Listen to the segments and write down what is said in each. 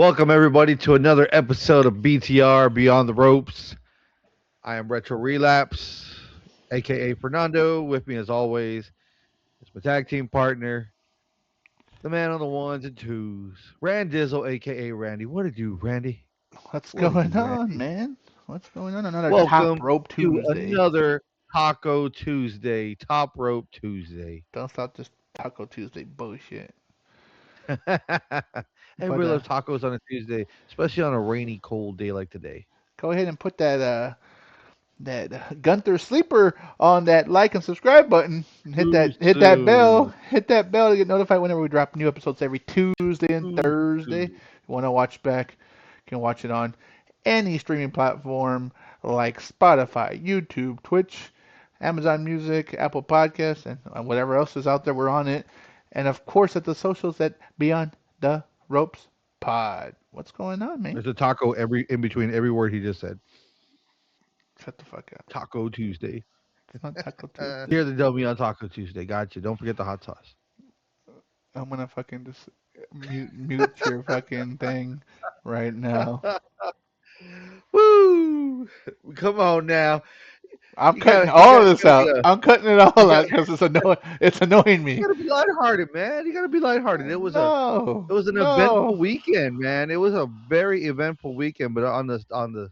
Welcome everybody to another episode of BTR Beyond the Ropes. I am Retro Relapse, aka Fernando. With me as always is my tag team partner, the man on the ones and twos, Randizzle, aka Randy. What did you, Randy? What's What did going you, on, Randy? man? What's going on? Another Top Welcome Rope to Tuesday. another Taco Tuesday, Top Rope Tuesday. Don't stop this Taco Tuesday bullshit. But Everybody loves tacos on a Tuesday, especially on a rainy, cold day like today. go ahead and put that Gunther sleeper on that like and subscribe button, and Too bell, soon. hit that bell to get notified whenever we drop new episodes every Tuesday and Too Thursday. If soon. you want to watch back, you can watch it on any streaming platform like Spotify, YouTube, Twitch, Amazon Music, Apple Podcasts, and whatever else is out there. We're on it, and of course at the socials at Beyond the Ropes Pod. What's going on, man? There's a taco every in between every word he just said. Shut the fuck up. Taco Tuesday. It's not Taco Tuesday. Hear the W on Taco Tuesday. Gotcha. Don't forget the hot sauce. I'm gonna fucking just mute your fucking thing right now. Woo! Come on now. I'm You cutting gotta, you all of gotta, you this gotta be out. a, I'm cutting it you all gotta, out because it's annoying you me. gotta be lighthearted, man. You gotta be lighthearted. No, It was an no. eventful weekend, man. It was a very eventful weekend, but on the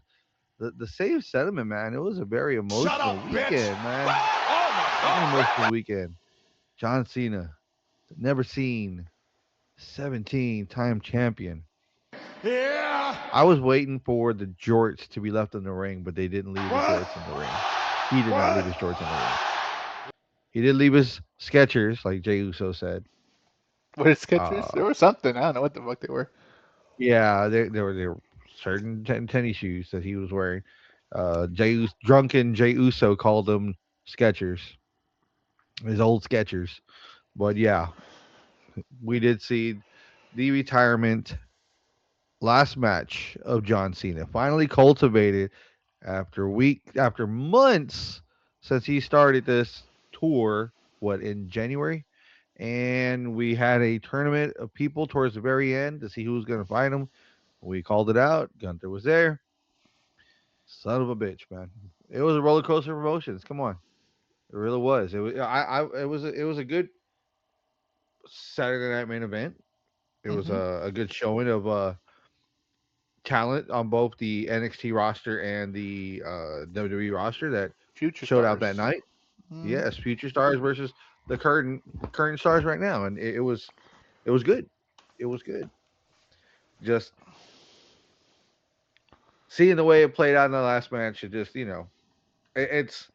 same sentiment, man, it was a very Shut up, emotional bitch! weekend, man. Oh my Very god! emotional weekend. John Cena, never seen 17-time champion. Yeah! I was waiting for the jorts to be left in the ring, but they didn't leave the What? jorts in the ring. He did not leave What? his jorts in the ring. He did leave his Skechers, like Jey Uso said. What is Skechers? Uh, There was something. I don't know what the fuck they were. yeah, there were certain tennis shoes that he was wearing. Drunken Jey Uso called them Skechers, his old Skechers. But yeah, we did see the retirement last match of John Cena, finally cultivated after months since he started this tour. What, in January? And we had a tournament of people towards the very end to see who was going to fight him. We called it out. Gunther was there. Son of a bitch, man. It was a roller coaster of emotions. Come on, it really was. It was. It was a good Saturday night main event. It was Hmm. a good showing of talent on both the NXT roster and the WWE roster that Future showed out stars. that night. Mm. Yes, future stars versus the current stars right now, and it was good. It was good. Just seeing the way it played out in the last match, it just it's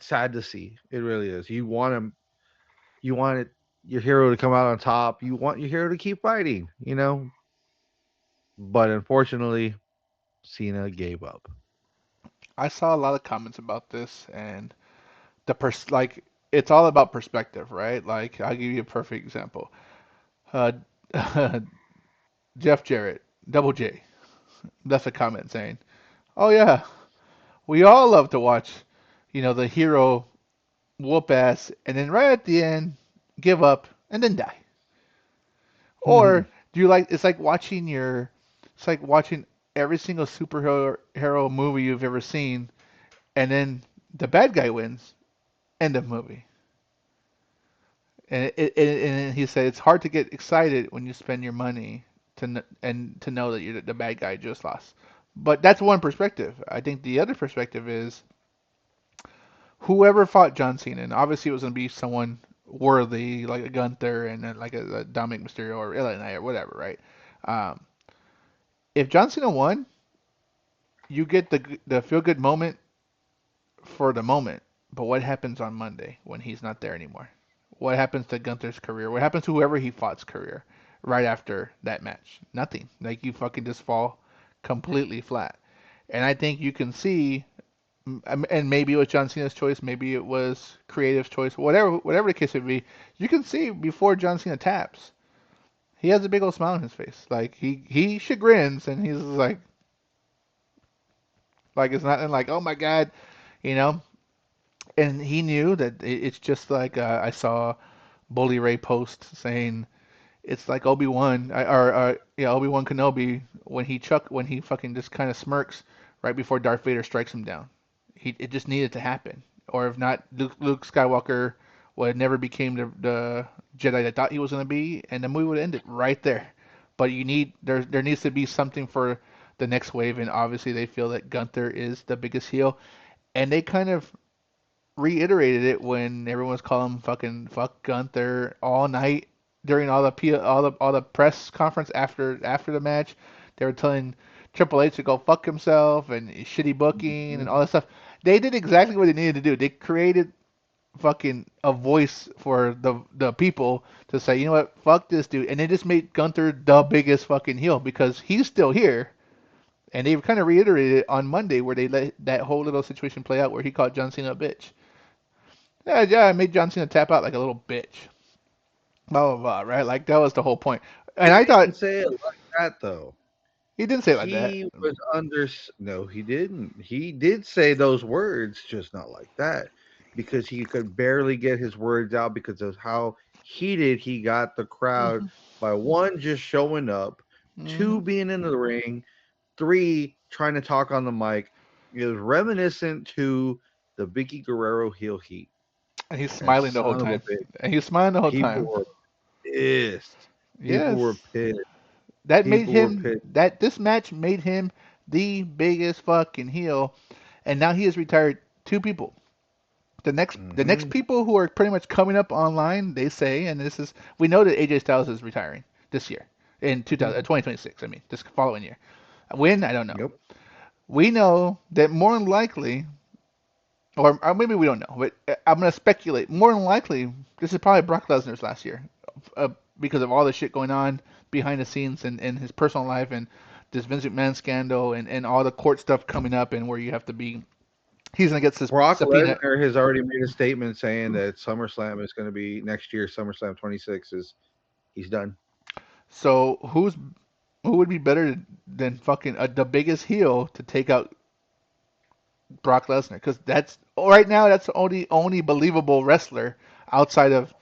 sad to see. It really is. You want your hero to come out on top. You want your hero to keep fighting. But unfortunately, Cena gave up. I saw a lot of comments about this, and like it's all about perspective, right? Like I'll give you a perfect example. Uh, Jeff Jarrett, Double J, left a comment saying, "Oh yeah, we all love to watch, the hero whoop ass and then right at the end give up and then die." Or do you like it's like watching every single superhero hero movie you've ever seen and then the bad guy wins, end of movie. And he said it's hard to get excited when you spend your money and to know that the bad guy just lost. But that's one perspective. I think the other perspective is whoever fought John Cena, and obviously it was going to be someone worthy, like a Gunther and then like a Dominic Mysterio or LA Knight or whatever, right? Um, if John Cena won, you get the feel good moment for the moment. But what happens on Monday when he's not there anymore? What happens to Gunther's career? What happens to whoever he fought's career right after that match? Nothing. Like you fucking just fall completely flat. And I think you can see, and maybe it was John Cena's choice, maybe it was creative's choice, whatever the case may be. You can see before John Cena taps, he has a big old smile on his face. Like he chagrins and he's like it's not like oh my god, you know. And he knew that it's just like I saw Bully Ray post saying It's like Obi-Wan or yeah, Obi-Wan Kenobi when he fucking just kind of smirks right before Darth Vader strikes him down. It just needed to happen, or if not, Luke Skywalker would never became the Jedi that thought he was gonna be, and the movie would end it right there. But there needs to be something for the next wave, and obviously they feel that Gunther is the biggest heel, and they kind of reiterated it when everyone was calling him fucking fuck Gunther all night during all the press conference after the match. They were telling Triple H to go fuck himself and shitty booking and Mhm. all that stuff. They did exactly what they needed to do. They created fucking a voice for the people to say, you know what, fuck this dude, and they just made Gunther the biggest fucking heel because he's still here. And they kind of reiterated it on Monday where they let that whole little situation play out where he called John Cena a bitch. Yeah, yeah, I made John Cena tap out like a little bitch. Blah blah blah. Right? Like that was the whole point. And He I thought didn't say it like that though. he didn't say it like that. He was under. No, he didn't. He did say those words, just not like that, because he could barely get his words out because of how heated he got the crowd Hmm. by one just showing up, Hmm. two being in the ring, three trying to talk on the mic. It was reminiscent to the Vicky Guerrero heel heat. And he's And smiling the whole son of a time. bitch, And he's smiling the whole people time. were pissed. People were Yes. pissed. That made People were him pissed. that this match made him the biggest fucking heel. And now he has retired two people. The next Hmm. people who are pretty much coming up online, they say, and this is we know that AJ Styles is retiring this year in 2026. I mean, this following year. When I don't know. Yep. We know that more than likely, or maybe we don't know, but I'm gonna speculate. More than likely, this is probably Brock Lesnar's last year, uh, because of all the shit going on behind the scenes and his personal life and this Vince McMahon scandal and all the court stuff coming up and where you have to be. He's gonna get this Brock subpoena. Lesnar has already made a statement saying that SummerSlam is going to be next year. SummerSlam 26 is he's done. So who would be better than fucking the biggest heel to take out Brock Lesnar? Because that's right now that's the only believable wrestler outside of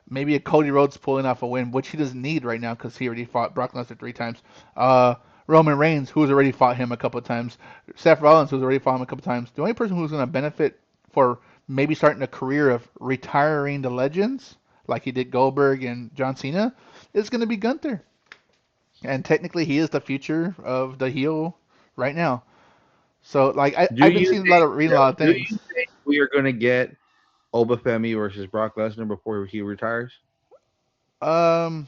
maybe a Cody Rhodes pulling off a win, which he doesn't need right now because he already fought Brock Lesnar three times. Uh, Roman Reigns, who's already fought him a couple of times. Seth Rollins, who's already fought him a couple of times. The only person who's going to benefit for maybe starting a career of retiring the legends, like he did Goldberg and John Cena, is going to be Gunther. And technically, he is the future of the heel right now. So, like, Do I've been you seeing think? reading a No, lot of do things. you think we are going to get Obafemi versus Brock Lesnar before he retires? Um,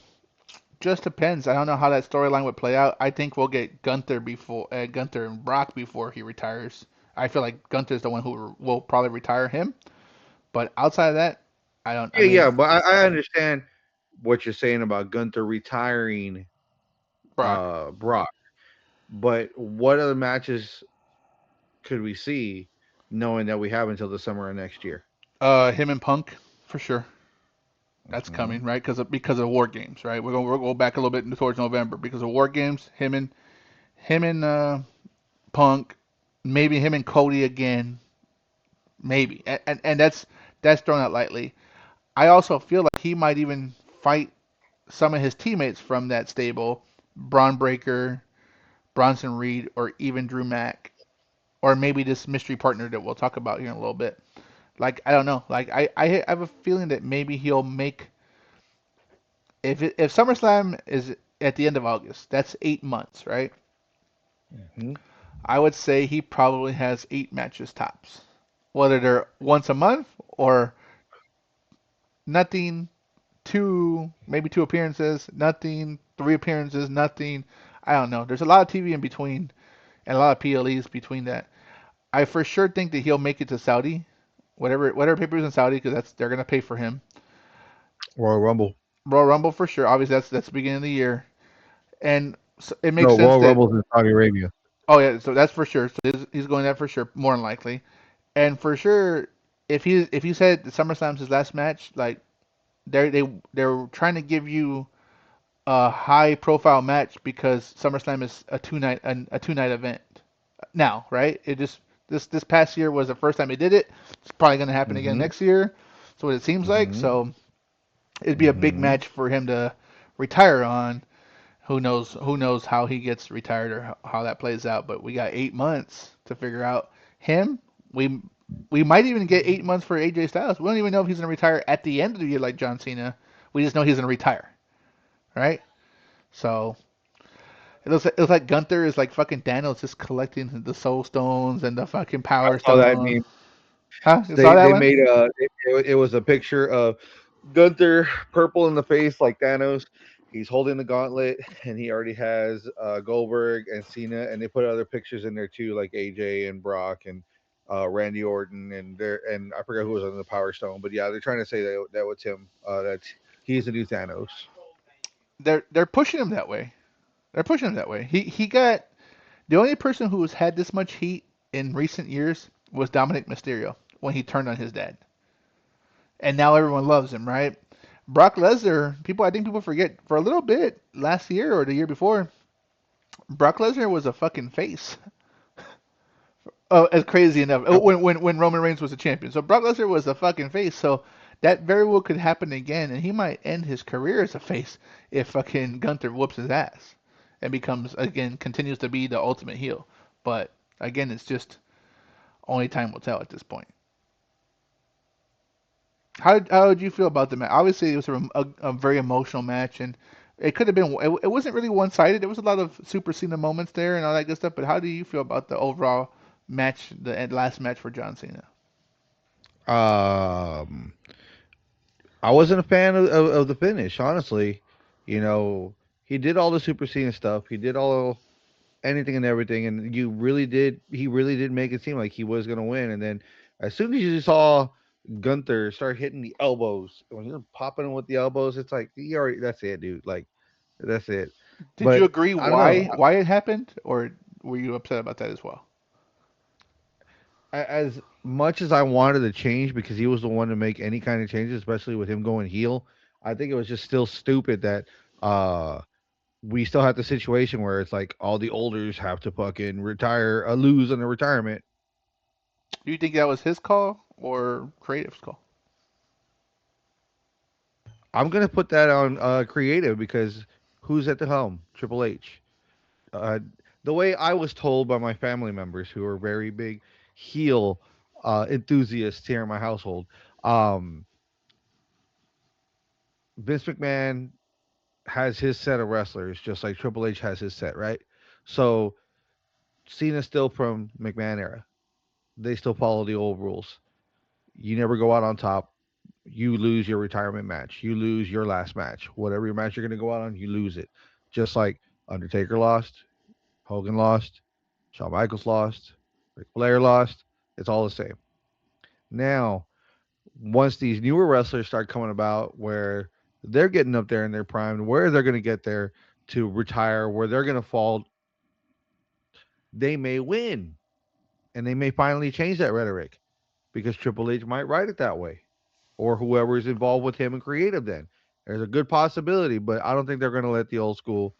Just depends. I don't know how that storyline would play out. I think we'll get Gunther and Brock before he retires. I feel like Gunther's the one who will probably retire him. But outside of that, I don't. I Yeah, yeah, mean, but I understand what you're saying about Gunther retiring Brock. Brock. But what other matches could we see, knowing that we have until the summer of next year? Him and Punk for sure. That's Hmm. coming, right? Because of War Games, right? We'll go back a little bit towards November because of War Games. Him and Punk, maybe him and Cody again, maybe, and that's thrown out lightly. I also feel like he might even fight some of his teammates from that stable, Braun Breaker, Bronson Reed, or even Drew Mack, or maybe this mystery partner that we'll talk about here in a little bit. Like I don't know. Like I have a feeling that maybe he'll make if SummerSlam is at the end of August, that's 8 months, right? Hmm. I would say he probably has 8 matches tops, whether they're once a month or nothing, maybe two appearances, nothing, three appearances, nothing. I don't know. There's a lot of TV in between and a lot of PLEs between that. I for sure think that he'll make it to Saudi, whatever papers in Saudi, because they're gonna pay for him. Royal Rumble. Royal Rumble for sure. Obviously, that's the beginning of the year, and so it makes No, sense Royal that Rumble's in Saudi Arabia. oh yeah, so that's for sure. So he's going that for sure, more than likely, and for sure if he said SummerSlam's his last match, like they're trying to give you a high profile match because SummerSlam is a 2 night event now, right? It just this past year was the first time they did it. It's probably going to happen again Hmm. next year. So what it seems like. Hmm. So it'd be a big Hmm. match for him to retire on. Who knows how he gets retired or how that plays out? But we got 8 months to figure out him. We we might even get 8 months for AJ Styles. We don't even know if he's gonna retire at the end of the year like John Cena. We just know he's gonna retire, right? So it looks like Gunther is like fucking Thanos just collecting the soul stones and the fucking I power saw that stone. meme. Huh? You saw They that they one? made it was a picture of Gunther purple in the face like Thanos. He's holding the gauntlet, and he already has Goldberg and Cena, and they put other pictures in there too, like AJ and Brock and Randy Orton, and I forgot who was on the Power Stone, but yeah, they're trying to say that was him. That he's the new Thanos. They're pushing him that way. They're pushing him that way. He got the only person who has had this much heat in recent years was Dominic Mysterio when he turned on his dad, and now everyone loves him, right? Brock Lesnar, I think people forget for a little bit last year or the year before, Brock Lesnar was a fucking face. Oh, as crazy enough. When Roman Reigns was a champion, so Brock Lesnar was a fucking face. So that very well could happen again, and he might end his career as a face if fucking Gunther whoops his ass and becomes again continues to be the ultimate heel. But again, it's just only time will tell at this point. How did you feel about the match? Obviously, it was a very emotional match, and it could have been. It wasn't really one sided. There was a lot of Super Cena moments there and all that good stuff. But how do you feel about the overall match, the last match for John Cena? Um, I wasn't a fan of the finish, honestly. You know, he did all the Super Cena stuff. He did all anything and everything, and he really did make it seem like he was gonna win. And then as soon as you saw Gunther start hitting the elbows, when he was popping him with the elbows, it's like he already that's it, dude. Like that's it. Did you But agree I don't know. why it happened, or were you upset about that as well? As much as I wanted to change because he was the one to make any kind of changes, especially with him going heel, I think it was just still stupid that uh we still have the situation where it's like all the olders have to fucking retire, lose in the retirement. Do you think that was his call or creative's call? I'm gonna put that on creative because who's at the helm? Triple H. Uh, the way I was told by my family members who are very big heel enthusiasts here in my household, um, Vince McMahon has his set of wrestlers just like Triple H has his set, right? So Cena's still from McMahon era. They still follow the old rules. You never go out on top. You lose your retirement match. You lose your last match. Whatever your match you're going to go out on, you lose it. Just like Undertaker lost, Hogan lost, Shawn Michaels lost, Ric Flair lost. It's all the same. Now, once these newer wrestlers start coming about where they're getting up there in their prime, where they're going to get there to retire, where they're going to fall, they may win. And they may finally change that rhetoric because Triple H might write it that way, or whoever is involved with him in creative. Then there's a good possibility, but I don't think they're going to let the old school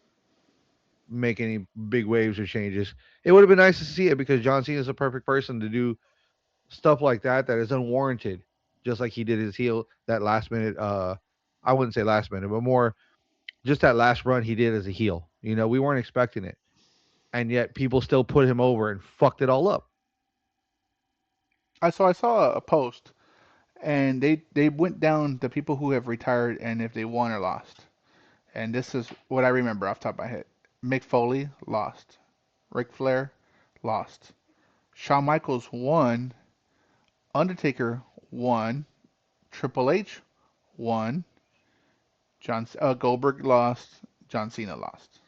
make any big waves or changes. It would have been nice to see it because John Cena is a perfect person to do stuff like that is unwarranted, just like he did his heel that last minute. I wouldn't say last minute, but more just that last run he did as a heel. You know, we weren't expecting it, and yet people still put him over and fucked it all up. I saw a post and they went down the people who have retired and if they won or lost. And this is what I remember off the top of my head. Mick Foley lost. Ric Flair lost. Shawn Michaels won. Undertaker won. Triple H won. Goldberg lost. John Cena lost.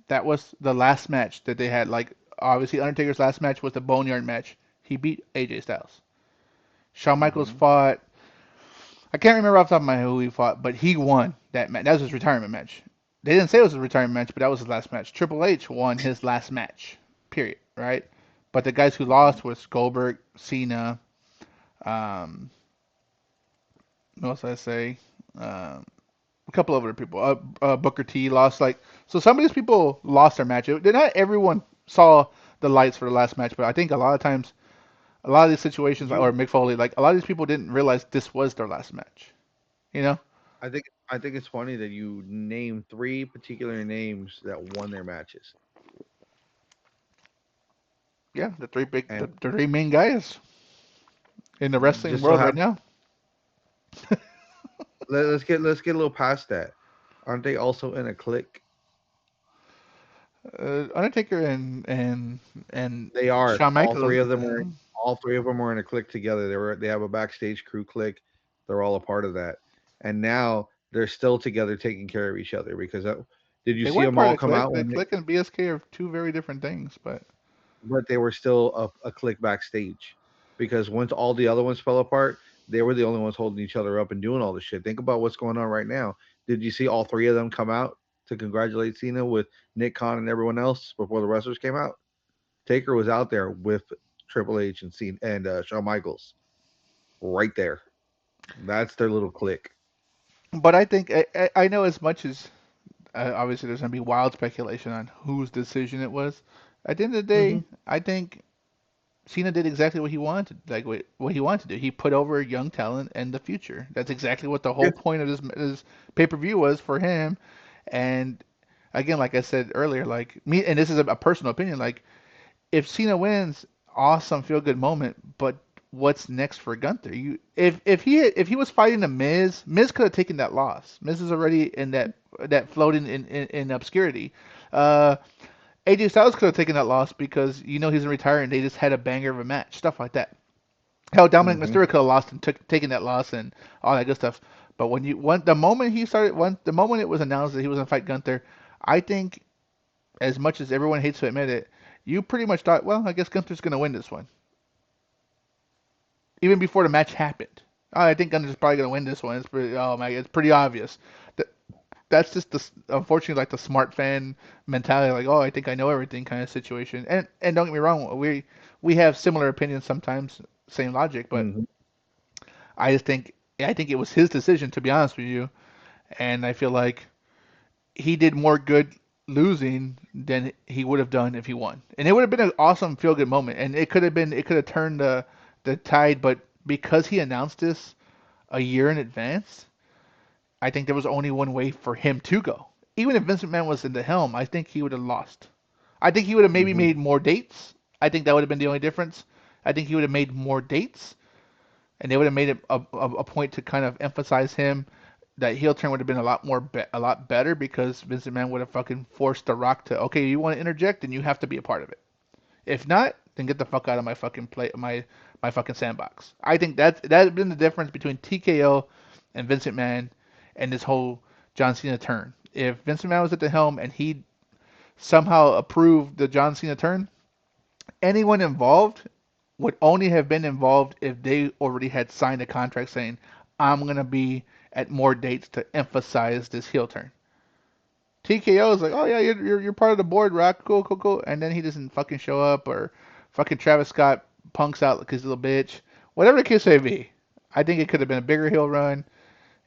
That was the last match that they had. Like obviously, Undertaker's last match was the Boneyard match. He beat AJ Styles. Shawn Michaels Hmm. fought. I can't remember off the top of my head who he fought, but he won that match. That was his retirement match. They didn't say it was a retirement match, but that was his last match. Triple H won his last match. Period. Right. But the guys who lost was Goldberg, Cena. Um, what else did I say? Um, a couple other people. Booker T lost. Like so, some of these people lost their match. Not everyone saw the lights for the last match, but I think a lot of times, a lot of these situations, or You, Mick Foley, like a lot of these people didn't realize this was their last match. You know? I think. I think it's funny that you name three particular names that won their matches, Yeah, and the three main guys in the wrestling just so world right happen. now. Let's get a little past that. Aren't they also in a clique? Undertaker and They are. Shawn All Michaels. three of them are. All three of them are in a clique together. They have a backstage crew clique. They're all a part of that, and now they're still together, taking care of each other. Because did you They see weren't them part all of come Click. out The when Click and BSK are two very different things, but but they were still a clique backstage because once all the other ones fell apart, they were the only ones holding each other up and doing all the shit. Think about what's going on right now. Did you see all three of them come out to congratulate Cena with Nick Khan and everyone else before the wrestlers came out? Taker was out there with Triple H and Cena and Shawn Michaels right there. That's their little clique. I think I know as much as obviously there's gonna be wild speculation on whose decision it was. At the end of the Hmm. day, I think Cena did exactly what he wanted, like what he wanted to do. He put over young talent and the future. That's exactly what the Yeah. whole point of this pay-per-view was for him. And again, like I said earlier, like me, and this is a personal opinion, like if Cena wins, awesome feel good moment, but what's next for Gunther? You if he was fighting the Miz, Miz could have taken that loss. Miz is already in that floating in obscurity. Uh, AJ Styles could have taken that loss because you know he's retiring. They just had a banger of a match, stuff like that. Hell, Dominic Hmm. Mysterio could have lost and taken that loss and all that good stuff. But the moment the moment it was announced that he was gonna fight Gunther, I think as much as everyone hates to admit it, you pretty much thought, well, I guess Gunther's gonna win this one, even before the match happened. Oh, I think Gunther's probably gonna win this one. Oh my, it's pretty obvious. That that's just unfortunately like the smart fan mentality, like oh I think I know everything kind of situation. And don't get me wrong, we have similar opinions sometimes, same logic, but Hmm. I think it was his decision to be honest with you, and I feel like he did more good losing than he would have done if he won. And it would have been an awesome feel good moment, and it could have turned the tide, but because he announced this a year in advance, I think there was only one way for him to go. Even if Vincent McMahon was in the helm, I think he would have lost. I think he would have maybe Hmm. made more dates. I think that would have been the only difference. I think he would have made more dates, and they would have made it a point to kind of emphasize him. That heel turn would have been a lot better because Vince McMahon would have fucking forced The Rock to okay, you want to interject, then you have to be a part of it. If not, then get the fuck out of my fucking my fucking sandbox. I think that's been the difference between TKO and Vince McMahon and this whole John Cena turn. If Vince McMahon was at the helm and he somehow approved the John Cena turn, anyone involved would only have been involved if they already had signed a contract saying, I'm gonna be at more dates to emphasize this heel turn. TKO is like, oh yeah, you're part of the board, Rock. Cool, cool, cool. And then he doesn't fucking show up, or fucking Travis Scott punks out because he's a little bitch. Whatever the case may be, I think it could have been a bigger heel run.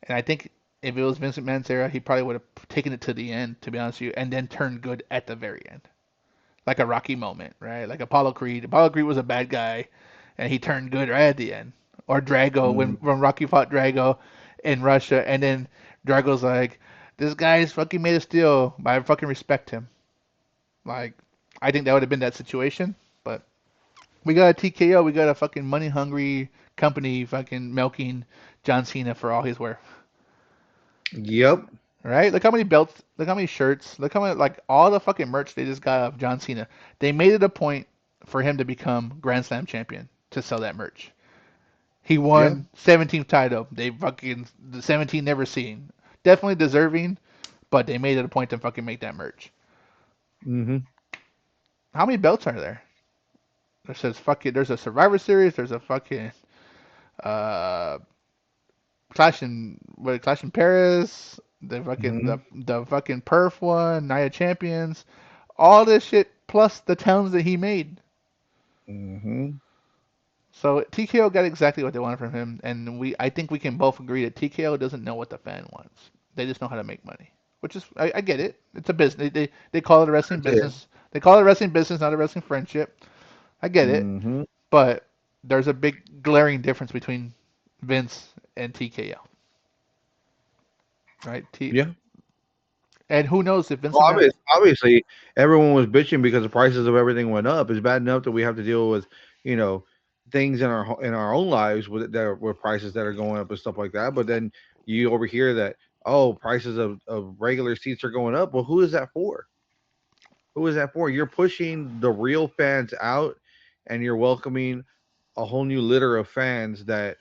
And I think if it was Vincent McMahon's era, he probably would have taken it to the end, to be honest with you, and then turned good at the very end, like a Rocky moment, right? Like Apollo Creed. Apollo Creed was a bad guy, and he turned good right at the end. Or Drago Hmm. when Rocky fought Drago in Russia, and then Drago's like, "This guy's fucking made of steel, but I fucking respect him." Like, I think that would have been that situation, but we got a TKO, we got a fucking money hungry company fucking milking John Cena for all he's worth. Yep. Right? Look how many belts, look how many shirts, look how many, like, all the fucking merch they just got of John Cena. They made it a point for him to become Grand Slam champion to sell that merch. He Yeah. won 17th title. They fucking, the 17 never seen. Definitely deserving, but they made it a point to fucking make that merch. Hmm. How many belts are there? There says fucking, there's a Survivor Series, there's a fucking, uh, Clash in Paris, Hmm. the fucking Perf one, Night of Champions, all this shit plus the towns that he made. Hmm. So TKO got exactly what they wanted from him, and I think we can both agree that TKO doesn't know what the fan wants. They just know how to make money, which is I get it. It's a business. They call it a wrestling That's it. business. They call it a wrestling business, not a wrestling friendship. I get it, Hmm. but there's a big glaring difference between Vince and TKO. right? Yeah. And who knows if Vince Well, McMahon. obviously, everyone was bitching because the prices of everything went up. It's bad enough that we have to deal with, you know, things in in our own lives with prices that are going up and stuff like that. But then you overhear that, oh, prices of regular seats are going up. Well, who is that for? Who is that for? You're pushing the real fans out, and you're welcoming a whole new litter of fans that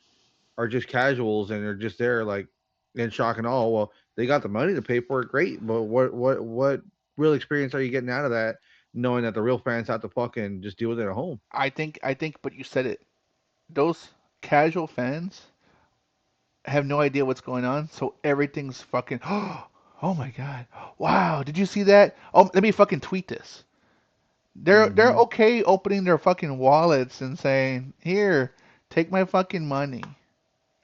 are just casuals and are just there like in shock and awe. Well, they got the money to pay for it, great. But what real experience are you getting out of that? Knowing that the real fans have to fucking just deal with it at home. I think, but you said it. Those casual fans have no idea what's going on, so everything's fucking. Oh my god! Wow! Did you see that? Oh, let me fucking tweet this. They're Hmm. okay opening their fucking wallets and saying, "Here, take my fucking money."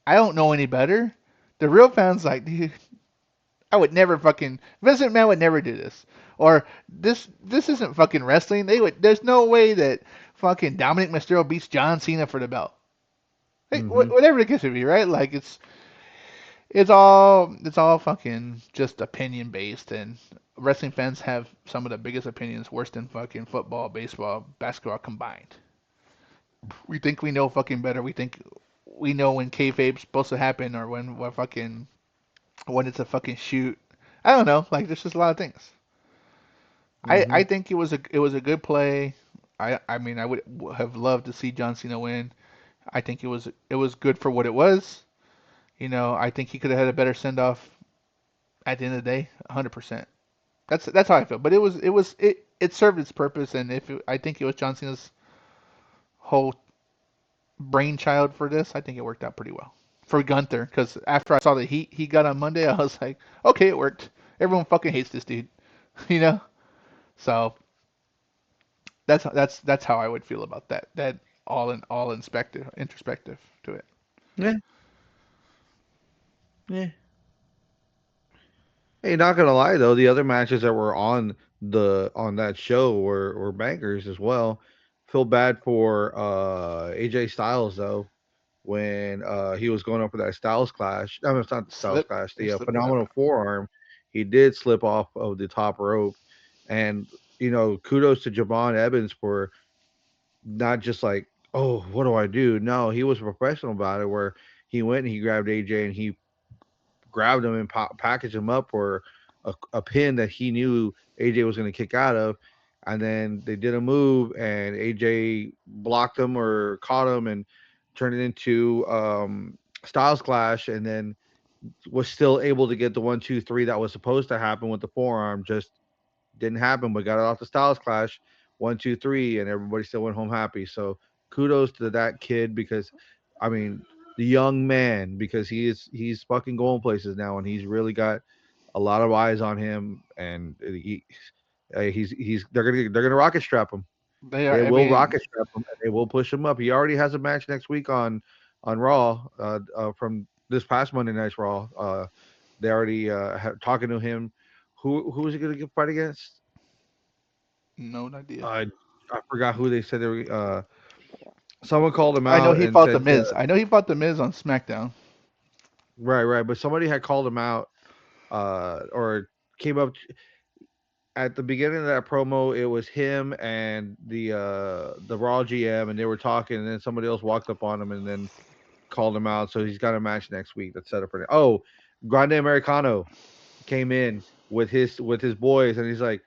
I don't know any better. The real fans like, dude, I would never fucking Vincent Man would never do this. Or this isn't fucking wrestling. They would. There's no way that fucking Dominic Mysterio beats John Cena for the belt. Hey, Hmm. whatever it gets to be, right? Like it's all fucking just opinion based, and wrestling fans have some of the biggest opinions, worse than fucking football, baseball, basketball combined. We think we know fucking better. We think we know when kayfabe's supposed to happen or when fucking when it's a fucking shoot. I don't know. Like there's just a lot of things. I Hmm. think it was a good play. I mean I would have loved to see John Cena win. I think it was good for what it was. You know, I think he could have had a better send off at the end of the day, 100%. That's how I feel. But it served its purpose, and I think it was John Cena's whole brainchild for this. I think it worked out pretty well for Gunther. Because after I saw the heat he got on Monday, I was like, okay, it worked. Everyone fucking hates this dude, you know. So that's how I would feel about that. That all introspective to it. Yeah. Yeah. Hey, not gonna lie though, the other matches that were on that show were bangers as well. Feel bad for AJ Styles though when he was going up for that Styles Clash. I mean, it's not the Styles Slip. Clash, He the slipped on that. phenomenal forearm. He did slip off of the top rope, and kudos to Javon Evans for not just like, oh, what do I do? No, he was professional about it. Where he went and he grabbed AJ and he grabbed him and packaged him up for a pin that he knew AJ was going to kick out of. And then they did a move, and AJ blocked him or caught him and turned it into Styles Clash. And then was still able to get the 1, 2, 3 that was supposed to happen with the forearm. Just didn't happen, but got it off the Styles Clash 1, 2, 3, and everybody still went home happy. So kudos to that kid because, I mean, the young man because he's fucking going places now, and he's really got a lot of eyes on him, and he's they're gonna rocket strap him. They are. They I will mean, rocket strap him, and they will push him up. He already has a match next week on Raw from this past Monday night's Raw. They already talking to him. Who is he gonna get fight against? no idea. I I forgot who they said they were. Someone called him I know out he and fought the said, Miz. I know he fought the Miz on SmackDown. right, right, but somebody had called him out, or came up at the beginning of that promo. It was him and the Raw GM, and they were talking, and then somebody else walked up on him and then called him out. So he's got a match next week that's set up for. Oh, Grande Americano came in with his boys, and he's like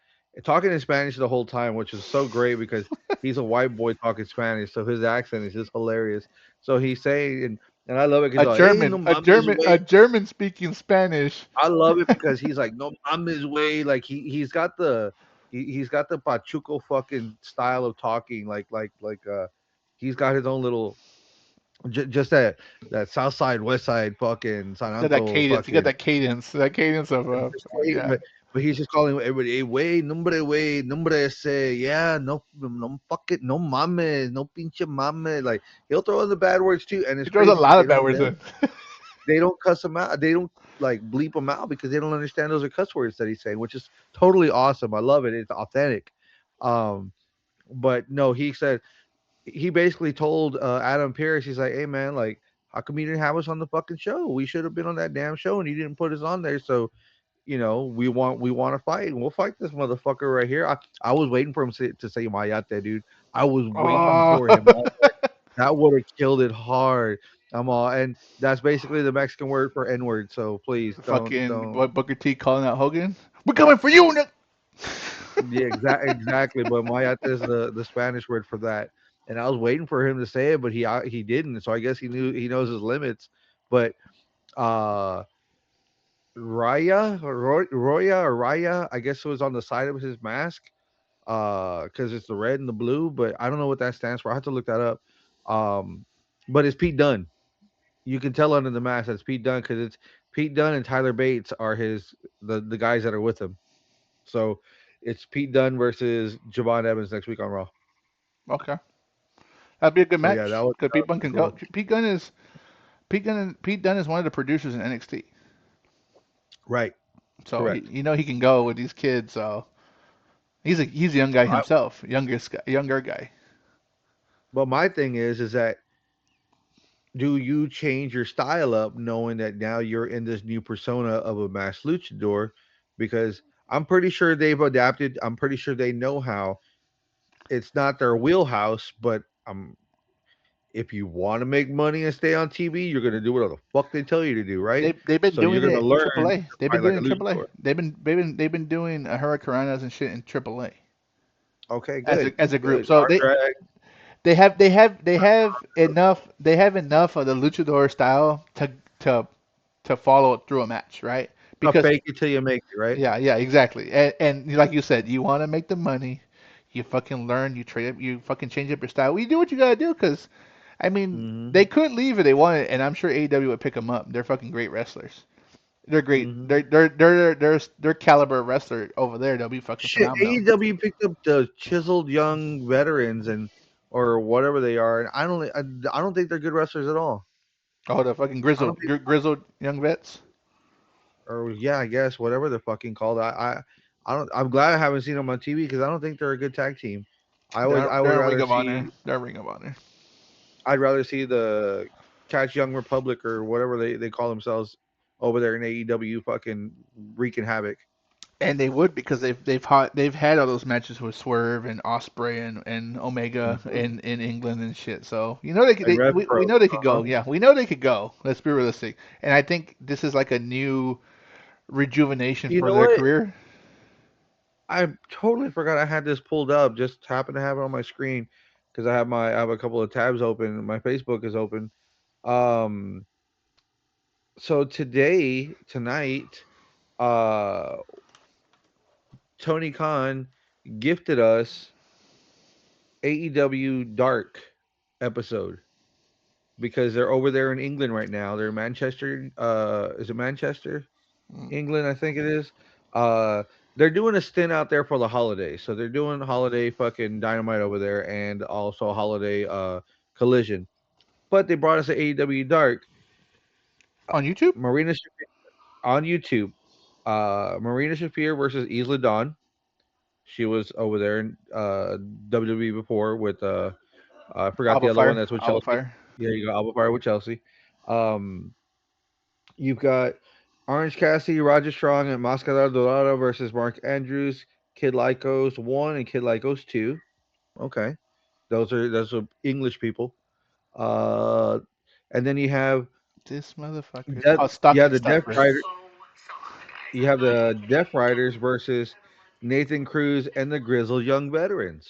talking in Spanish the whole time, which is so great because he's a white boy talking Spanish, so his accent is just hilarious. So he's saying, and I love it because he's like, "Hey, no mames, A way." German speaking Spanish. I love it because he's like, "No mames, way." Like he's got he's got the Pachuco fucking style of talking, he's got his own little just that South Side West Side fucking San Got that Anto cadence. You got fucking. that cadence of Just say, yeah. but he's just calling everybody, way, nombre ese, yeah, no, no, fuck it, no mames, no pinche mames. Like he'll throw in the bad words too, and He it's throws a crazy because lot of bad words in. they don't cuss him out, they don't like bleep him out because they don't understand those are cuss words that he's saying, which is totally awesome. I love it. It's authentic. Um, but no, he said he basically told Adam Pierce, he's like, "Hey man, like How come you didn't have us on the fucking show? We should have been on that damn show, and you didn't put us on there. So we want to fight, and we'll fight this motherfucker right here. I was waiting for him to say Mayate, dude. I was waiting Oh, for him. That would have killed it hard. I'm all, and that's basically the Mexican word for N word. So please fucking don't. what Booker T calling out Hogan? We're coming for you, Nick. Yeah, exactly. But Mayate is the Spanish word for that. And I was waiting for him to say it, but he didn't. So I guess he knows his limits. But uh Roya or Raya, I guess it was on the side of his mask. Because it's the red and the blue, but I don't know what that stands for. I have to look that up. Um, but it's Pete Dunne. You can tell under the mask that's Pete Dunne because it's Pete Dunne and Tyler Bates are the guys that are with him. So it's Pete Dunne versus Javon Evans next week on Raw. Okay, that'd be a good So yeah, match because that Pete would Dunne be can go. cool. Pete Dunne is one of the producers in NXT, Right, so correct. he can go with these kids. So he's a young guy I, himself, younger guy. but my thing is that do you change your style up knowing that now you're in this new persona of a mass luchador? Because I'm pretty sure they've adapted. I'm pretty sure they know how. It's not their wheelhouse, but if you want to make money and stay on TV, you're gonna do whatever the fuck they tell you to do, right? They've been So you're doing gonna it in learn AAA. to They've been fight like doing a it in AAA. luchador. They've been doing Hurricanranas and shit in AAA Okay, as good, a group. good. So Our drag, they have enough of the luchador style to to follow it through a match, right? Because fake it till you make it, right? yeah, exactly. And like you said, you want to make the money, you fucking learn, you trade up, you fucking change up your style. You do what you gotta do, because I mean Mm-hmm. they could leave if they wanted, and I'm sure AEW would pick them up. They're fucking great wrestlers. They're great. Mm-hmm. They're caliber wrestler over there. They'll be fucking Shit, phenomenal. AEW picked up the chiseled young veterans and or whatever they are, and I don't think they're good wrestlers at all. Oh, the fucking I don't think, grizzled young vets. or yeah, I guess whatever they're fucking called. I don't. I'm glad I haven't seen them on TV because I don't think they're a good tag team. I would They're in Ring rather of Honor. see They're Ring of Honor. I'd rather see the Catch Young Republic or whatever they call themselves over there in AEW fucking wreaking havoc. And they would, because they've had all those matches with Swerve and Osprey and Omega Mhm. in England and shit. So you know they could And Rev we Pro. know they could Uh-huh. go. Yeah, we know they could go. Let's be realistic. And I think this is like a new rejuvenation You for know their what? career. I totally forgot I had this pulled up. Just happened to have it on my screen because I have a couple of tabs open. My Facebook is open. Um, so tonight, uh, Tony Khan gifted us AEW Dark episode because they're over there in England right now. They're in Manchester. Is it Manchester? Mm. England, I think it is. Uh, they're doing a stint out there for the holidays, so they're doing holiday fucking dynamite over there, and also holiday collision. But they brought us to AEW Dark On YouTube? Marina Shafir on YouTube. Marina Shafir versus Isla Dawn. She was over there in WWE before with I forgot the Alba other one Fire. that's with Alba Chelsea. Fire. Yeah, you got Alba Fire with Chelsea. Um, You've got Orange Cassidy, Roger Strong, and Mascara Dorada versus Mark Andrews, Kid Lycos 1 and Kid Lycos 2. Okay. Those are English people. Uh and then you have This motherfucker. Death Oh, yeah, stocking the Death stuffers. Rider you have the Death Riders versus Nathan Cruz and the Grizzled Young Veterans.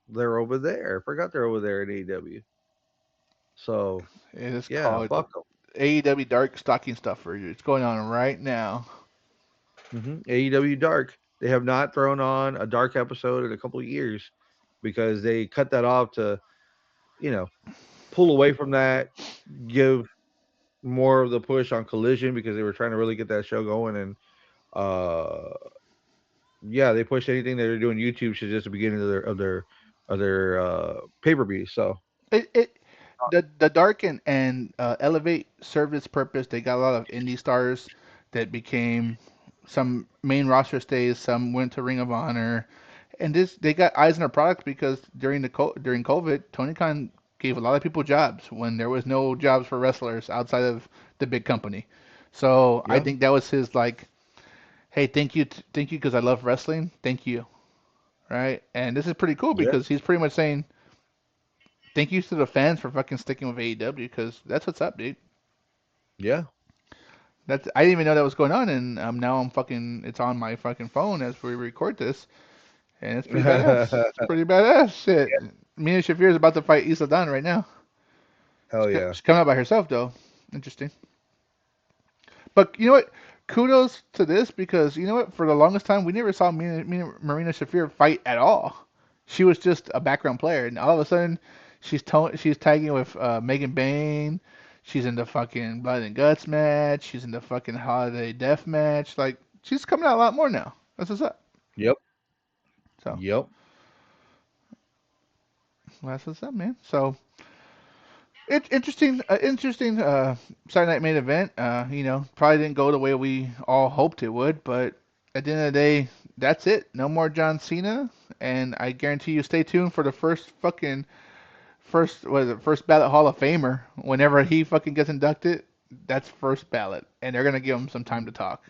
They're over there. I forgot they're over there at AEW. So It is yeah, called fuck them. AEW Dark Stocking Stuffer. It's going on right now. AEW Dark. They have not thrown on a dark episode in a couple of years because they cut that off to, you know, pull away from that, give more of the push on Collision because they were trying to really get that show going. And uh, yeah, they pushed anything that they're doing. YouTube should just the beginning of their pay per view. So It the Dark and Elevate served its purpose. They got a lot of indie stars that became some main roster stays. Some went to Ring of Honor, and this they got eyes on their product because during COVID, Tony Khan. gave a lot of people jobs when there was no jobs for wrestlers outside of the big company. So I Yep. think that was his like, hey, thank you because I love wrestling. Thank you, right? And this is pretty cool Yep. because he's pretty much saying thank you to the fans for fucking sticking with AEW because that's what's up, dude. Yeah. That's I didn't even know that was going on, and now I'm fucking it's on my fucking phone as we record this, and it's pretty badass. It's pretty badass shit. Mina Shafir is about to fight Issa Don right now. Hell yeah. She's coming out by herself though. Interesting. But you know what? Kudos to this because you know what? For the longest time, we never saw Marina Shafir fight at all. She was just a background player, and all of a sudden, she's tagging with Megan Bain. She's in the fucking Blood and Guts match. She's in the fucking Holiday Death match. Like she's coming out a lot more now. That's what's up. Yep. So Yep. that's what's up, man. So interesting Saturday Night Main Event. Probably didn't go the way we all hoped it would, but at the end of the day, that's it. No more John Cena, and I guarantee you, stay tuned for the first ballot Hall of Famer. Whenever he fucking gets inducted, that's first ballot, and they're gonna give him some time to talk.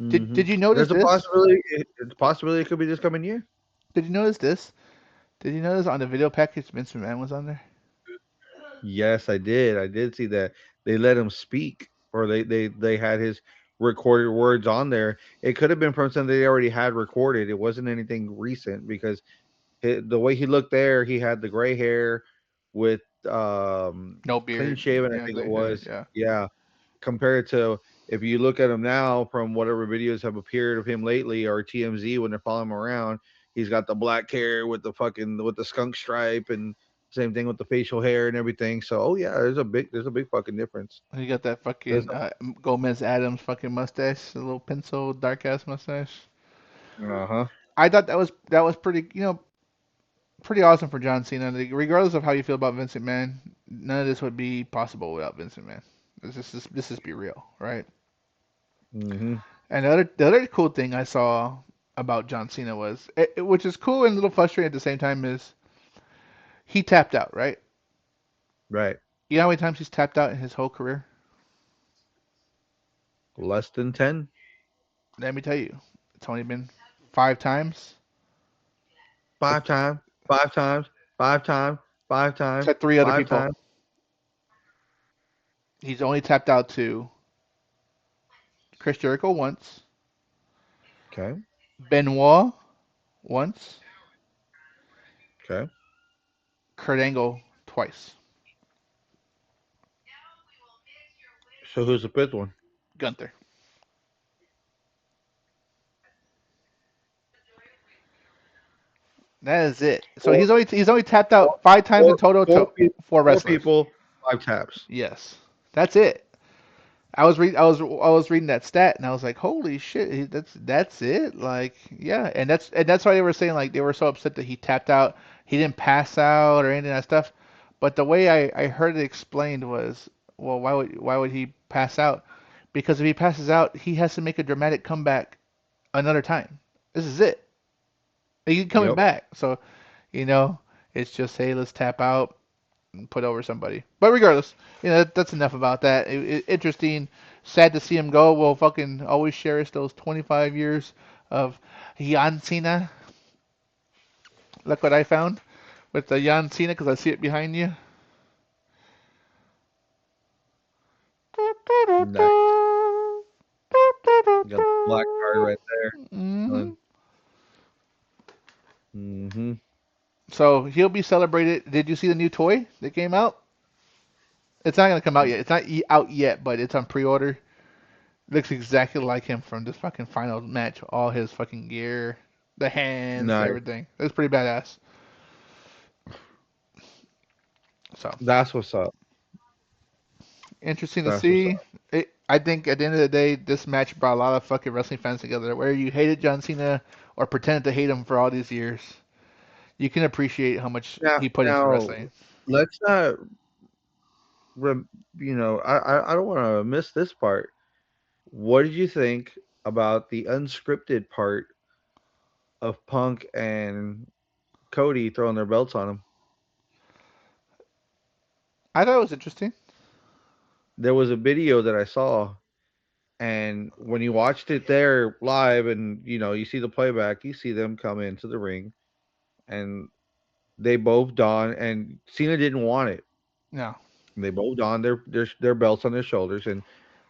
Did you notice There's a this? possibility. It's a possibility it could be this coming year. Did you notice this? Did you notice on the video package Vince McMahon was on there? Yes, I did. I did see that they let him speak, or they had his recorded words on there. It could have been from something they already had recorded. It wasn't anything recent because the way he looked there, he had the gray hair with No clean beard. shaven. I Yeah, think it clean shaven. was. Yeah. Yeah, compared to if you look at him now from whatever videos have appeared of him lately or TMZ when they're following him around, he's got the black hair with the fucking with the skunk stripe and same thing with the facial hair and everything. So oh yeah, there's a big fucking difference. He got that There's fucking Gomez Adams fucking mustache, a little pencil dark ass mustache. uh-huh. I thought that was pretty pretty awesome for John Cena. Like, regardless of how you feel about Vincent Man, none of this would be possible without Vincent Man. This is be real, right? Mhm. And the other cool thing I saw about John Cena was, which is cool and a little frustrating at the same time, is he tapped out, right? Right. You know how many times he's tapped out in his whole career? Less than 10. Let me tell you, it's only been 5 times. To, Five times, five times, five times, five times, to three other five people. times. He's only tapped out to Chris Jericho once, Okay. Benoit once, Okay. Kurt Angle twice, So who's the fifth one? Gunther. That is it. So Four, he's only tapped four, out 5 times in four, total four to people, four four wrestlers. people, five taps. Yes, that's it. I was reading that stat and I was like, holy shit, that's it. Like, yeah, and that's why they were saying like they were so upset that he tapped out. He didn't pass out or any of that stuff. But the way I heard it explained was, well, why would he pass out? Because if he passes out, he has to make a dramatic comeback another time. This is it. He's coming Yep. back. So, you know, it's just hey, let's tap out and put over somebody. But regardless, that's enough about that. Interesting. Sad to see him go. We'll fucking always cherish those 25 years of Jan Cena. Look what I found with the Jan Cena because I see it behind you. Nice. You got the black card right there. Hmm. Mm-hmm. So he'll be celebrated. Did you see the new toy that came out? It's not gonna come out yet. It's not out yet, but it's on pre-order. Looks exactly like him from this fucking final match. All his fucking gear, the hands, Nice. everything. It's pretty badass. So That's what's up. interesting to That's what's see. up. I think at the end of the day, this match brought a lot of fucking wrestling fans together. Whether you hated John Cena or pretended to hate him for all these years, you can appreciate how much Now, he put into now wrestling. let's not. I don't want to miss this part. What did you think about the unscripted part of Punk and Cody throwing their belts on him? I thought it was interesting. There was a video that I saw, and when you watched it there live, and you see the playback, you see them come into the ring, and they both don, and Cena didn't want it. No, They both don their belts on their shoulders, and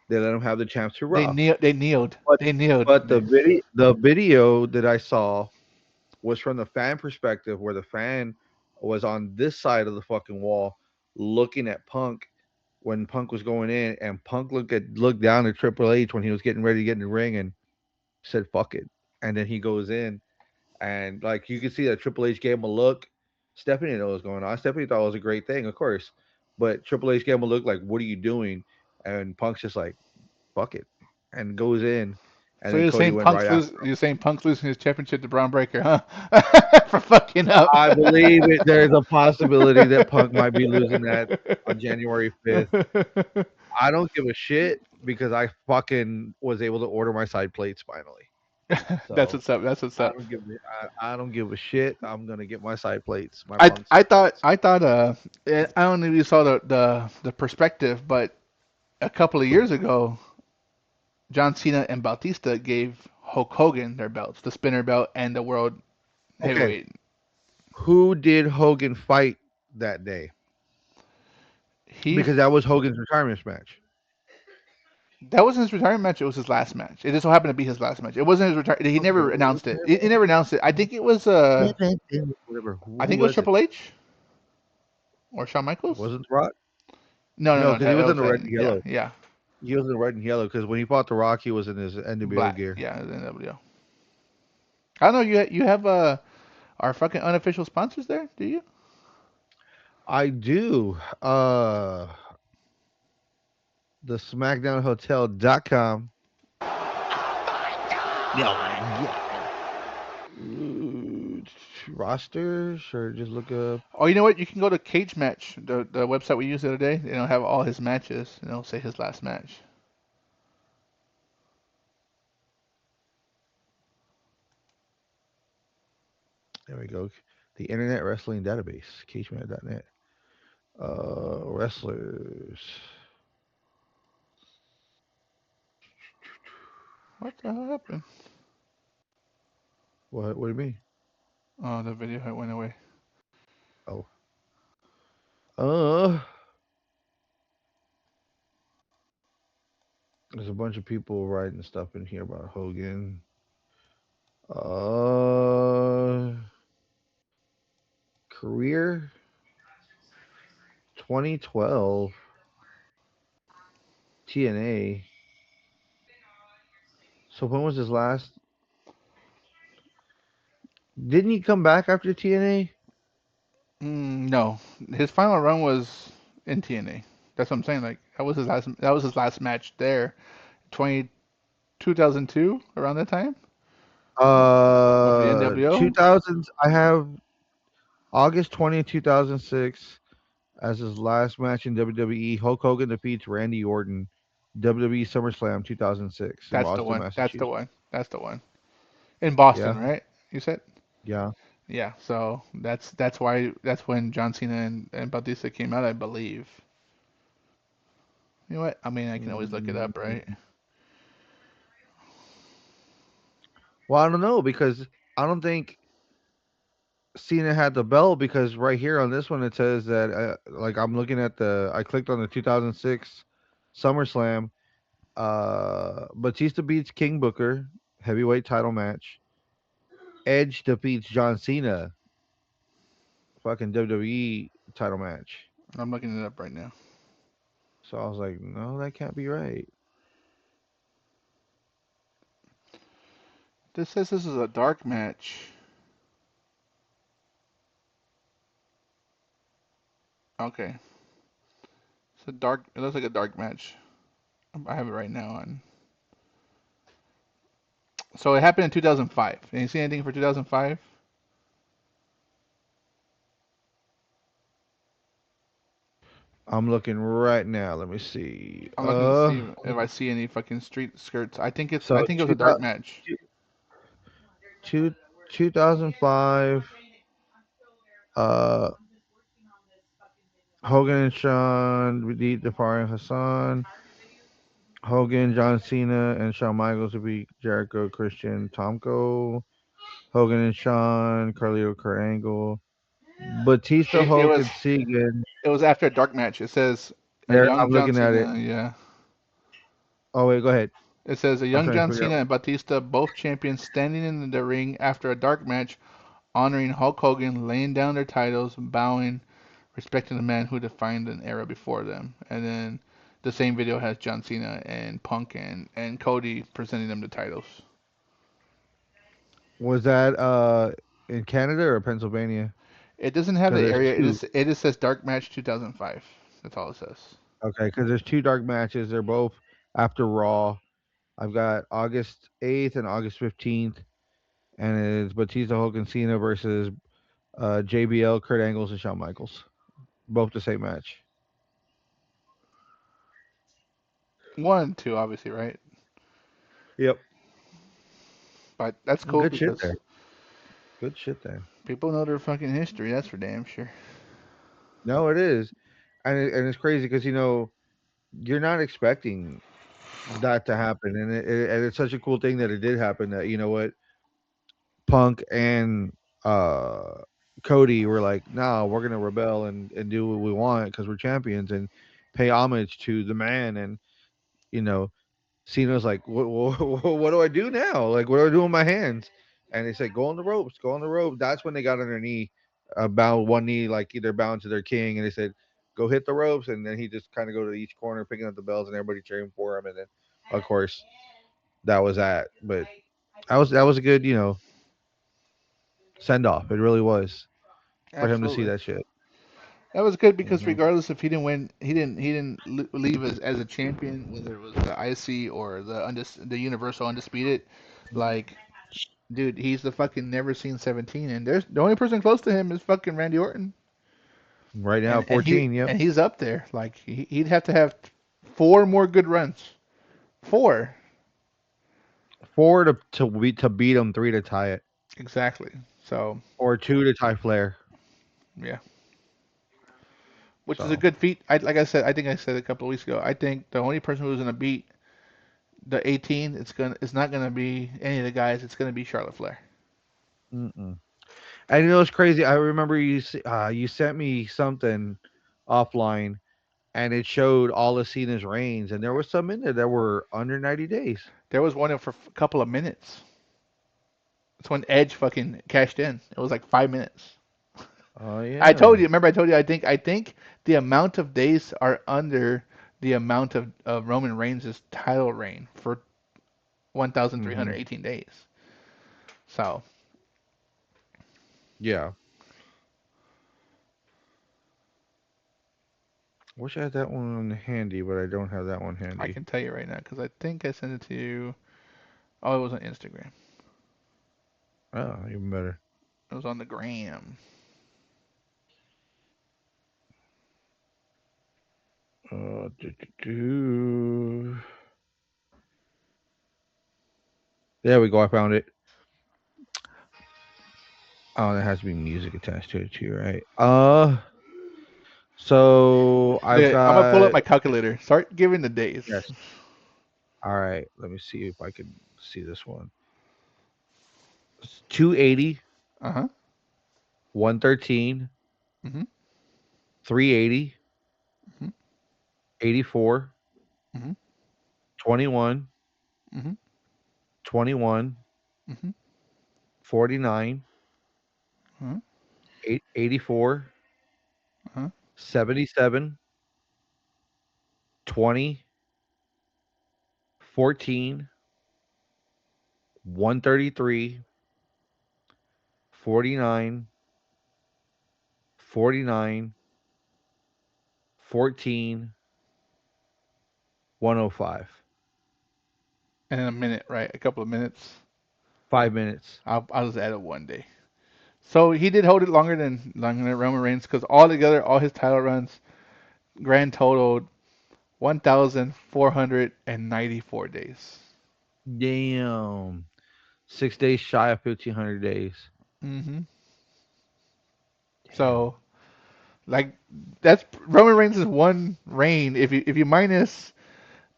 they let him have the champs to they Raw. kneel. They kneeled. But They kneeled. but the video that I saw was from the fan perspective, where the fan was on this side of the fucking wall, looking at Punk when Punk was going in, and Punk looked down at Triple H when he was getting ready to get in the ring, and said "fuck it," and then he goes in, and like you can see that Triple H gave him a look. Stephanie didn't know what was going on. Stephanie thought it was a great thing, of course, but Triple H gave him a look like, "What are you doing?" And Punk's just like, "Fuck it," and goes in, and So then you're Cody saying went right after. You're saying Punk's losing his championship to Braun Breaker, huh? For fucking up. I believe there's a possibility that Punk might be losing that on January 5th. I don't give a shit because I fucking was able to order my side plates finally. That's So what's up. That's what's up. I don't give a shit. I'm gonna get my side plates, my Punk I side thought plates. I don't know if you saw the perspective, but a couple of years ago, John Cena and Bautista gave Hulk Hogan their belts, the spinner belt and the world Okay, heavyweight. who did Hogan fight that day? He Because that was Hogan's retirement match. That wasn't his retirement match. It was his last match. It just so happened to be his last match. It wasn't his retire. He Okay, never announced it. He never announced it. I think it was whatever. I Who think it was was it? Triple H or Shawn It Michaels. wasn't The Rock. No, no, No, no. because he That was in was the red and yeah, yellow. yeah, He was in the red and yellow because when he fought The Rock, he was in his NWO black. gear. Yeah, the NWO. I don't know. You have our fucking unofficial sponsors there. Do you? I do. The SmackDownHotel.com. Yeah. Ooh, rosters, or just look up. Oh, you know what? You can go to Cage Match, the website we used the other day. They don't have all his matches. And it'll say his last match. There we go. The Internet Wrestling Database, cageman.net. Wrestlers. What the hell happened? What do you mean? Oh, the video had went away. Oh. Uh, there's a bunch of people writing stuff in here about Hogan. Uh, career 2012 TNA. So when was his last? Didn't he come back after TNA? No, his final run was in TNA. That's what I'm saying. Like that was his last. That was his last match there. 20, 2002, around that time with the NWO. 2000s. I have August 20th, 2006 as his last match in WWE. Hulk Hogan defeats Randy Orton. WWE SummerSlam 2006 in That's the Boston, one. That's the Massachusetts. one. That's the one. In Boston, Yeah, right? You said. yeah. Yeah. So that's when John Cena and Batista came out, I believe. You know what? I mean, I can always look it Mm, up, right? well, I don't know because I don't think Cena had the belt because right here on this one it says that like I'm looking at I clicked on the 2006 SummerSlam. Batista beats King Booker heavyweight title match. Edge defeats John Cena fucking WWE title match. I'm looking it up right now. So I was like, no, that can't be right. This says this is a dark match. Okay. It's a dark. It looks like a dark match. I have it right now on. So it happened in 2005. Can you see anything for 2005? I'm looking right now. Let me see. I'm looking to see if I see any fucking street skirts. So I think it was a dark 2000, match. 2005. Uh, Hogan and Shawn beat Defar and Hassan. Hogan, John Cena, and Shawn Michaels would beat Jericho, Christian, Tomko. Hogan and Shawn, Carlito, Kurt Angle. Batista, It Hulk, was and Segan. it was after a dark match. It says a There, young I'm John looking at it. Cena. Yeah. Oh wait, go ahead. It says a I'm young trying to John figure out. Cena and Batista, both champions, standing in the ring after a dark match, honoring Hulk Hogan, laying down their titles, bowing, respecting the man who defined an era before them. And then the same video has John Cena and Punk and Cody presenting them the titles. Was that in Canada or Pennsylvania? It doesn't have Because the there's area. two. It just says Dark Match 2005. That's all it says. Okay, because there's two dark matches. They're both after Raw. I've got August 8th and August 15th, and it's Batista, Hulk, and Cena versus JBL, Kurt Angles, and Shawn Michaels. Both the same match. One, two, obviously, right? Yep. But that's cool Good shit because there. Good shit there. people know their fucking history. That's for damn sure. No, it is, and it's crazy because you're not expecting that to happen, and it's such a cool thing that it did happen. That you know what, Punk and uh Cody were like, "No, we're gonna rebel and do what we want because we're champions and pay homage to the man." And you know, Cena's like, what do I do now? Like, what do I do with my hands?" And they said, "Go on the ropes, go on the rope." That's when they got on their knee, bow one knee, like either bound to their king, and they said, "Go hit the ropes." And then he just kind of go to each corner, picking up the bells, and everybody cheering for him. And then, of course, that was that. But that was a good, send off. It really was for him to see Absolutely. that shit. That was good because Hmm. regardless if he didn't win, he didn't leave as a champion, whether it was the IC or the Universal Undisputed. Like, dude, he's the fucking never seen 17, and there's the only person close to him is fucking Randy Orton, Right now, and 14. Yep, he's up there. Like, he'd have to have four more good runs, four 4 to beat him, 3 to tie it, exactly. So or 2 to tie Flair. yeah, which is a So. good feat. Like I said, I think I said a couple of weeks ago. I think the only person who's gonna beat the 18, it's not gonna be any of the guys. It's gonna be Charlotte Flair. Mm-mm. And it's crazy. I remember you sent me something offline, and it showed all of Cena's reigns, and there was some in there that were under 90 days. There was one for a couple of minutes. It's when Edge fucking cashed in. It was like 5 minutes. Oh I told yeah. you. Remember, I told you. I think the amount of days are under the amount of Roman Reigns' title reign for Hmm. 1,318 days. So Yeah. Wish I had that one handy, but I don't have that one I handy. can tell you right now because I think I sent it to you. Oh, it was on Instagram. Oh, even better. It was on the gram. Do, do, do. There we go. I found it. Oh, there has to be music attached to it too, right? So I've I'm gonna pull up got my calculator. Start giving the days. yes. All right, let me see if I can see this one. 280, Uh huh. 113, Mhm. 380, Mhm. 84, Mhm. 21, Mhm. 21, Mhm. 49, Mhm. 84, Uh-huh. 77, 20, 14, 133, 49, 49, 14, 105. And in a minute, right? A couple of minutes. 5 minutes. I'll just add it one day. So he did hold it longer than Roman Reigns because all together, all his title runs, grand totaled 1,494 days. Damn. 6 days shy of 1,500 days. Hmm. Damn. So Like that's Roman Reigns' one reign. If you minus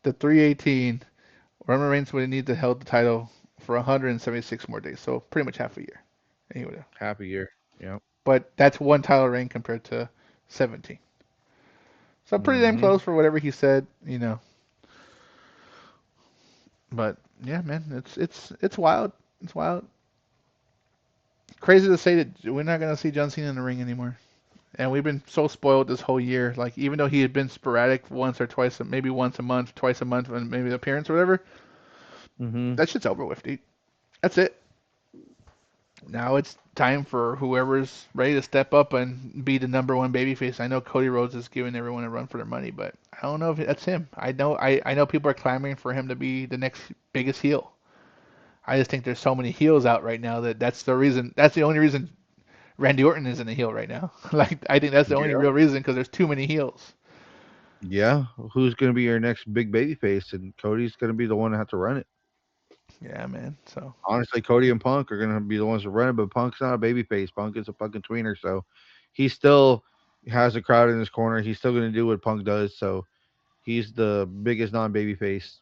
the 318, Roman Reigns would need to hold the title for 176 more days, so pretty much half a year. And he would have. Half a year. Yep. But that's one title reign compared to 17. So pretty damn Mm-hmm. close for whatever he said. But yeah, man, it's wild. It's wild. Crazy to say that we're not gonna see John Cena in the ring anymore. And we've been so spoiled this whole year. Like even though he had been sporadic once or twice, maybe once a month, twice a month, and maybe the appearance or whatever, Mm-hmm. that shit's over with, dude. That's it. Now it's time for whoever's ready to step up and be the number one babyface. I know Cody Rhodes is giving everyone a run for their money, but I don't know if that's him. I know people are clamoring for him to be the next biggest heel. I just think there's so many heels out right now that that's the reason. That's the only reason Randy Orton isn't a heel right now. Like I think that's the only Yeah. real reason because there's too many heels. Yeah. Who's going to be your next big baby face? And Cody's going to be the one to have to run it. Yeah, man. So Honestly, Cody and Punk are going to be the ones to run it, but Punk's not a baby face. Punk is a fucking tweener, so he still has a crowd in his corner. He's still going to do what Punk does, so he's the biggest baby face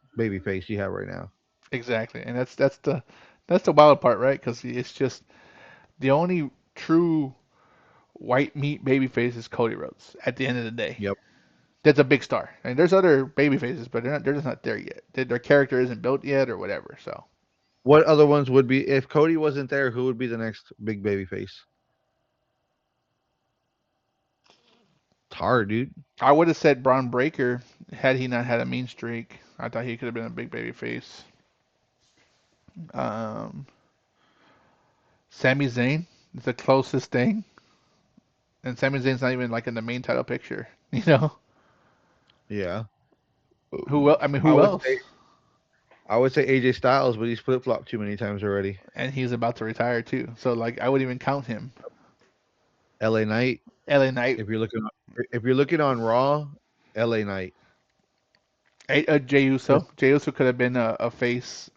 you have right now. exactly, and that's the wild part, right? Because it's just the only true white meat babyface is Cody Rhodes at the end of the day. Yep. That's a big star. I mean, there's other baby faces, but they're just not there yet. Their character isn't built yet or whatever. So What other ones would be if Cody wasn't there? Who would be the next big baby face? It's hard, dude. I would have said Braun Breaker had he not had a mean streak. I thought he could have been a big baby face. Um, Sami Zayn is the closest thing, and Sami Zayn's not even like in the main title picture. Yeah, Who else? I mean, I who would say else? I would say AJ Styles, but he's flip flopped too many times already. And he's about to retire too. So like, I wouldn't even count him. LA Knight. LA Knight, If you're looking on Raw, LA Knight. Jey Because Uso. Jey Uso could have been a face.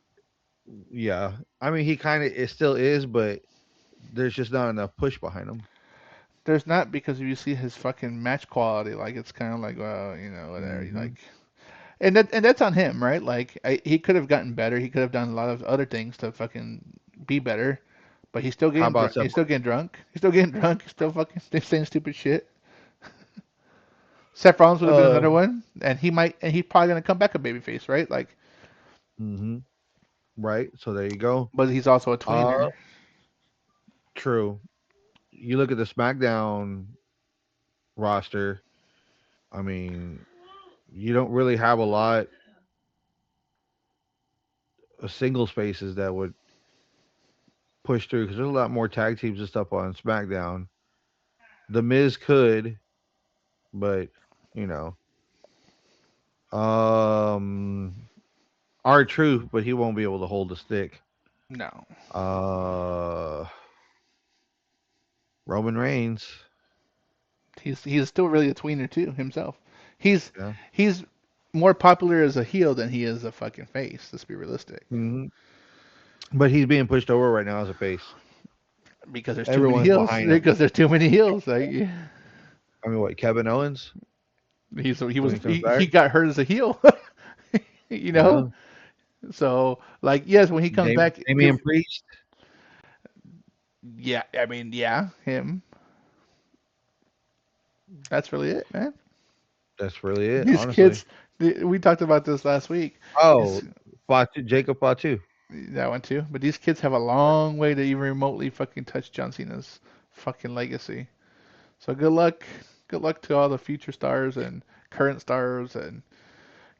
yeah, I mean he kind of it still is, but there's just not enough push behind him. There's not because if you see his fucking match quality, like it's kind of like, well, whatever. Hmm. Like, and that's on him, right? Like, he could have gotten better. He could have done a lot of other things to fucking be better, but he's still How getting about drunk. Seth? He's still getting drunk. He's still getting drunk. He's still fucking saying stupid shit. Seth Rollins would have been Uh, another one, and he's probably gonna come back a babyface, right? Like, hmm. Right. So there you go. but he's also a Uh, tweener. true. You look at the SmackDown roster. I mean, you don't really have a lot of single spaces that would push through because there's a lot more tag teams and stuff on SmackDown. The Miz could, but you know, um, our truth, but he won't be able to hold the stick. No, Uh, Roman Reigns. he's still really a tweener too himself. He's Yeah. he's more popular as a heel than he is a fucking face. Let's be realistic. Hmm. But he's being pushed over right now as a face. Because there's too many Everyone's heels. behind him. Because there's too many heels. Like I mean, what Kevin Owens he when was he comes he back? got hurt as a heel. you know. Yeah. So like yes, when he comes back, Damian Priest. yeah. I mean yeah, him. That's really it, man. That's really it, These honestly. kids. We talked about this last week. Oh, These, Fatu, Jacob Fatu. that one too. But these kids have a long way to even remotely fucking touch John Cena's fucking legacy. So good luck. Good luck to all the future stars and current stars and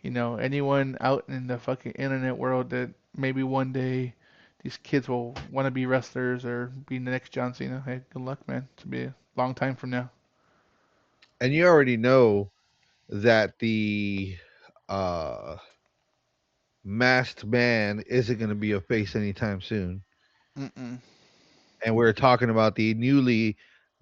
anyone out in the fucking internet world that maybe one day these kids will want to be wrestlers or be the next John Cena. Hey, good luck, man. It's be a long time from now. And you already know that the uh masked man isn't going to be a face anytime soon. Mm-mm. And we're talking about the newly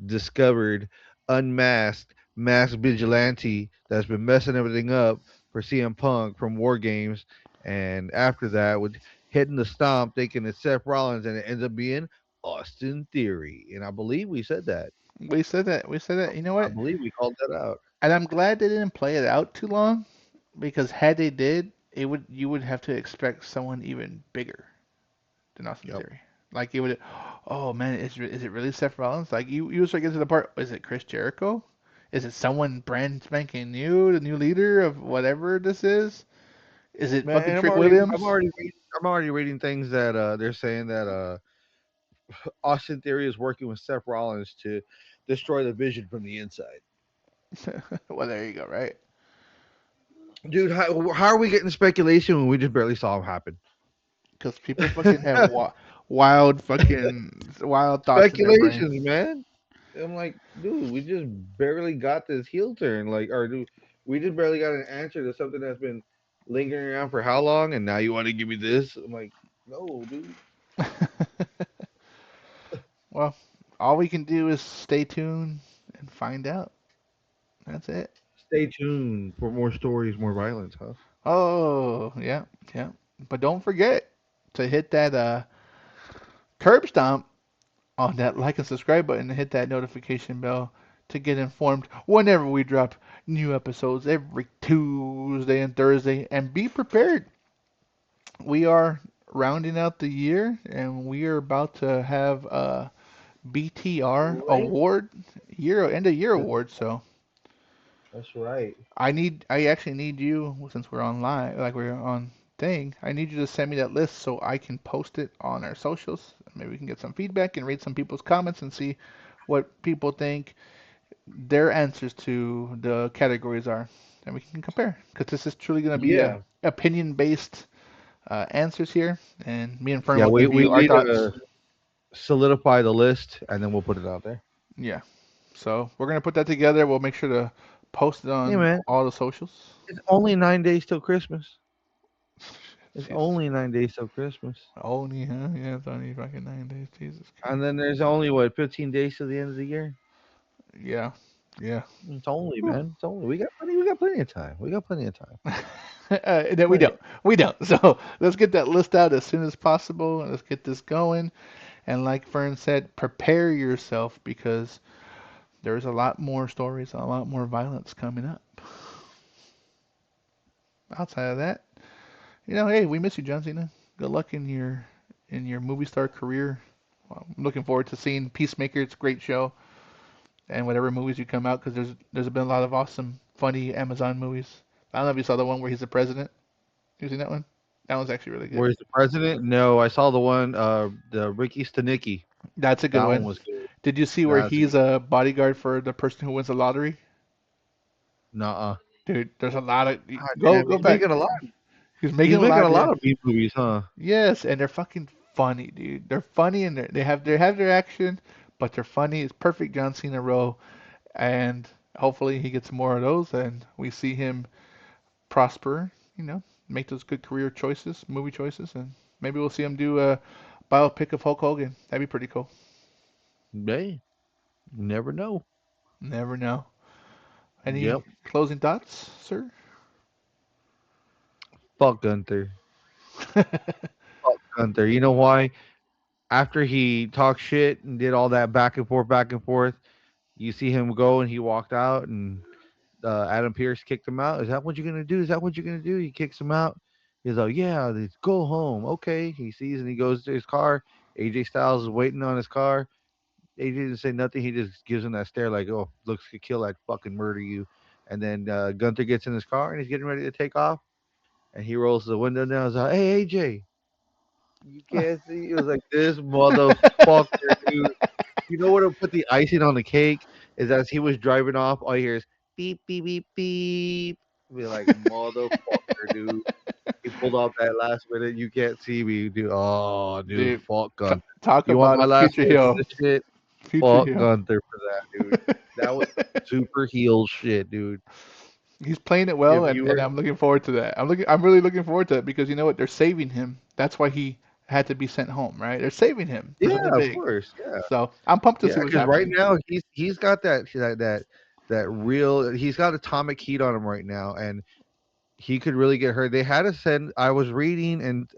discovered unmasked masked vigilante that's been messing everything up for CM Punk from War Games. And after that, with hitting the stomp, thinking it's Seth Rollins, and it ends up being Austin Theory, and I believe we said that. We said that. We said that. You know I what? believe we called that out. And I'm glad they didn't play it out too long, because had they did, it would you would have to expect someone even bigger than Austin Yep. Theory. Like it would. Oh man, is it really Seth Rollins? Like you start getting to the part. Is it Chris Jericho? Is it someone brand spanking new, the new leader of whatever this is? Is it Man, fucking and Trick Williams? I'm already reading things that they're saying that Austin Theory is working with Seth Rollins to destroy the Vision from the inside. Well, there you go, right? Dude, how are we getting speculation when we just barely saw him happen? Because people fucking have wild fucking wild thoughts in their brain. Speculations, man. I'm like, dude, we just barely got this heel turn. Like, or do we just barely got an answer to something that's been lingering around for how long? And now you want to give me this? I'm like, no, dude. Well, all we can do is stay tuned and find out. That's it. Stay tuned for more stories, more violence, huh? Oh, yeah, yeah. But don't forget to hit that curb stomp on that like and subscribe button and hit that notification bell to get informed whenever we drop new episodes every Tuesday and Thursday. And be prepared. We are rounding out the year and we are about to have a BTR Right. award, year end of year award. So That's right. I actually need you, since we're online, like we're on thing, I need you to send me that list so I can post it on our socials. Maybe we can get some feedback and read some people's comments and see what people think their answers to the categories are. And we can compare. Because this is truly going to be Yeah. opinion based answers here. And me and Fern Yeah, will give we you our need thoughts. to solidify the list and then we'll put it out there. Yeah. So we're going to put that together. We'll make sure to post it Hey, on man, all the socials. it's only 9 days till Christmas. It's Jesus. only 9 days till Christmas. Only, huh? Yeah, it's only fucking 9 days. Jesus Christ. And then there's only, what, 15 days till the end of the year? Yeah, yeah. It's only, Whew. man. It's only. We got plenty of time. We got plenty of time. No, we Plenty. don't. We don't. So let's get that list out as soon as possible. And let's get this going. And like Fern said, prepare yourself because there's a lot more stories, a lot more violence coming up. Outside of that, hey, we miss you, John Cena. Good luck in your movie star career. Well, I'm looking forward to seeing Peacemaker. It's a great show, and whatever movies you come out, because there's been a lot of awesome, funny Amazon movies. I don't know if you saw the one where he's the president. You seen that one? That one's actually really good. Where's the president? No, I saw the one, the Ricky Stanicki. That's a good That one one. was good. Did you see where That's a he's good. a bodyguard for the person who wins the lottery? Nuh-uh. Dude, there's a lot of God damn, go he's back. making a lot. He's He's making a making lot, a yeah. lot of B movies, huh? Yes, and they're fucking funny, dude. They're funny and they have their action, but they're funny. It's perfect John Cena role, and hopefully he gets more of those, and we see him prosper. Make those good career choices, movie choices, and maybe we'll see him do a biopic of Hulk Hogan. That'd be pretty cool. Hey, you never know. Never know. Any Yep. closing thoughts, sir? Fuck Gunther. Fuck Gunther. You know why? After he talked shit and did all that back and forth, you see him go and he walked out and Adam Pierce kicked him out. Is that what you're gonna do? Is that what you're gonna do? He kicks him out. He's like, yeah, let's go home. Okay. He sees and he goes to his car. AJ Styles is waiting on his car. AJ didn't say nothing. He just gives him that stare like, oh, looks to kill, like fucking murder you. And then Gunther gets in his car and he's getting ready to take off. And he rolls the window down. He's like, hey, AJ, you can't see. It was like, this motherfucker, dude. You know what will put the icing on the cake is as he was driving off, all you hear is beep, beep, beep, beep. Be like, motherfucker, dude. He pulled off that last minute. You can't see me, dude. Oh, dude, Dude, fuck Gunther. talk You want about my a last future words on heel. this shit? Future Fuck heel. Gunther for that, dude. That was some super heel shit, dude. He's playing it well, If you and were, I'm looking forward to that. I'm really looking forward to it because you know what? They're saving him. That's why he had to be sent home, right? They're saving him for yeah, something of big. course, yeah, So I'm pumped to yeah. see what's Because right happening. now he's got that real. He's got atomic heat on him right now, and he could really get hurt. They had to send. I was reading, and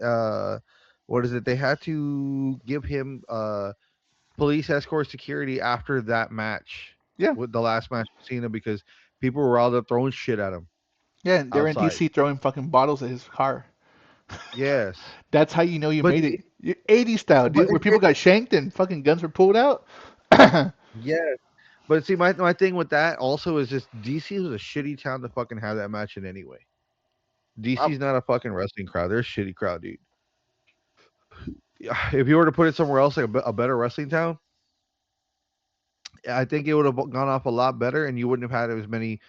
what is it? They had to give him. police escort security after that match, Yeah, with the last match with Cena, because people were all up throwing shit at him yeah. They're in outside. DC throwing fucking bottles at his car. Yes, That's how you know you but made it. 80s style, but dude, where people got shanked and fucking guns were pulled out. yeah, but see, my thing with that also is just DC was a shitty town to fucking have that match in anyway. Um, DC's not a fucking wrestling crowd. They're a shitty crowd, dude. Yeah, if you were to put it somewhere else, like a better wrestling town, I think it would have gone off a lot better, and you wouldn't have had as many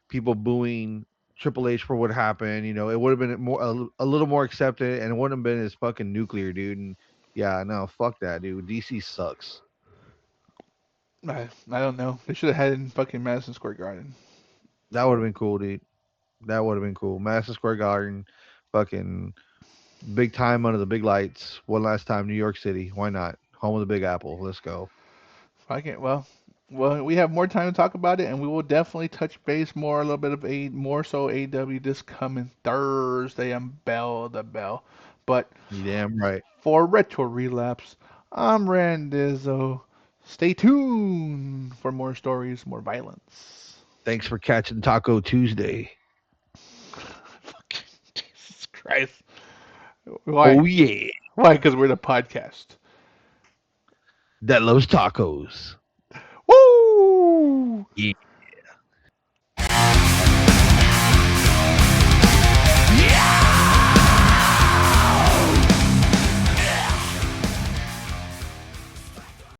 people booing Triple H for what happened. You know, it would have been more a little more accepted, and it wouldn't have been as fucking nuclear, dude. And yeah, no, fuck that, dude. DC sucks. I don't know. They should have had it in fucking Madison Square Garden. That would have been cool, dude. That would have been cool. Madison Square Garden, fucking big time under the big lights. One last time, New York City. Why not? Home of the Big Apple. Let's go. Fuck it. Well, we have more time to talk about it, and we will definitely touch base more, a little bit of more so AW this coming Thursday on Bell the Bell. But You damn right. for Retro Relapse, I'm Randizzo. Stay tuned for more stories, more violence. Thanks for catching Taco Tuesday. Fucking Jesus Christ. Oh Why? yeah, Why? Because we're the podcast. that loves tacos. Woo! Yeah.